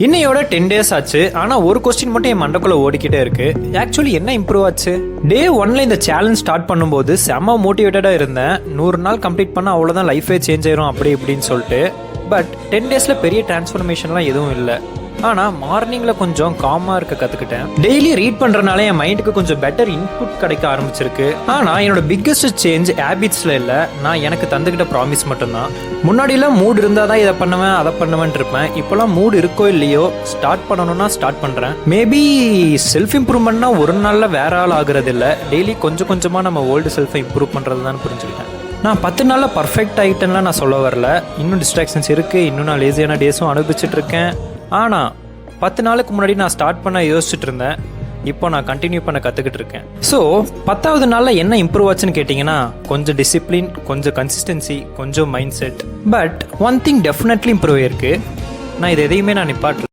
இன்னையோட 10 டேஸ் ஆச்சு. ஆனா ஒரு கொஸ்டின் மட்டும் என் மண்டக்குள்ள ஓடிக்கிட்டே இருக்கு. ஆக்சுவலி என்ன இம்ப்ரூவ் ஆச்சு? டே 1ல இந்த சேலஞ்ச் ஸ்டார்ட் பண்ணும்போது செம்ம மோட்டிவேட்டடா இருந்தேன். 100 நாள் கம்ப்ளீட் பண்ணா அவ்வளவுதான் லைஃபே சேஞ்ச் ஆயிரும் அப்படி இப்படின்னு சொல்லிட்டு. பட் 10 டேஸ்ல பெரிய டிரான்ஸ்ஃபர்மேஷன்லாம் எதுவும் இல்லை. ஆனா மார்னிங்ல கொஞ்சம் காமா இருக்க கத்துக்கிட்டேன். டெய்லி ரீட் பண்றதுனால என் மைண்டுக்கு கொஞ்சம் பெட்டர் இன்புட் கிடைக்க ஆரம்பிச்சிருக்கு. ஆனா என்னோட பிக்கஸ்ட் சேஞ்ச் ஹேபிட்ஸ்ல இல்ல, நான் எனக்கு தந்துகிட்ட ப்ராமிஸ் மட்டும்தான். முன்னாடி எல்லாம் மூட் இருந்தாதான் இதை பண்ணுவேன் அதை பண்ணுவேன் இருப்பேன். இப்பெல்லாம் மூட் இருக்கோ இல்லையோ ஸ்டார்ட் பண்ணணும்னா ஸ்டார்ட் பண்றேன். மேபி செல்ஃப் இம்ப்ரூவ்மெண்ட்னா ஒரு நாள்ல வேற ஆள் ஆகுறது இல்ல, டெய்லி கொஞ்சம் கொஞ்சமா நம்ம ஓல்டு செல்ஃபை இம்ப்ரூவ் பண்றது தான் புரிஞ்சுக்கிட்டேன். நான் 10 நாள்ல பர்ஃபெக்ட் ஆயிட்டேன்லாம் நான் சொல்ல வரல. இன்னும் டிஸ்ட்ராக்ஷன்ஸ் இருக்கு, இன்னும் நான் லேசியான டேஸும் அனுபவிச்சுட்டு இருக்கேன். ஆனால் 10 நாளுக்கு முன்னாடி நான் ஸ்டார்ட் பண்ண யோசிச்சுட்டு இருந்தேன். இப்போ நான் கண்டினியூ பண்ண கற்றுக்கிட்டு இருக்கேன். ஸோ 10வது நாளில் என்ன இம்ப்ரூவ் ஆச்சுன்னு கேட்டிங்கன்னா, கொஞ்சம் டிசிப்ளின், கொஞ்சம் கன்சிஸ்டன்சி, கொஞ்சம் mind set. But one thing definitely improve ஆயிருக்கு. நான் இது எதையுமே நான் நிப்பாட்டல.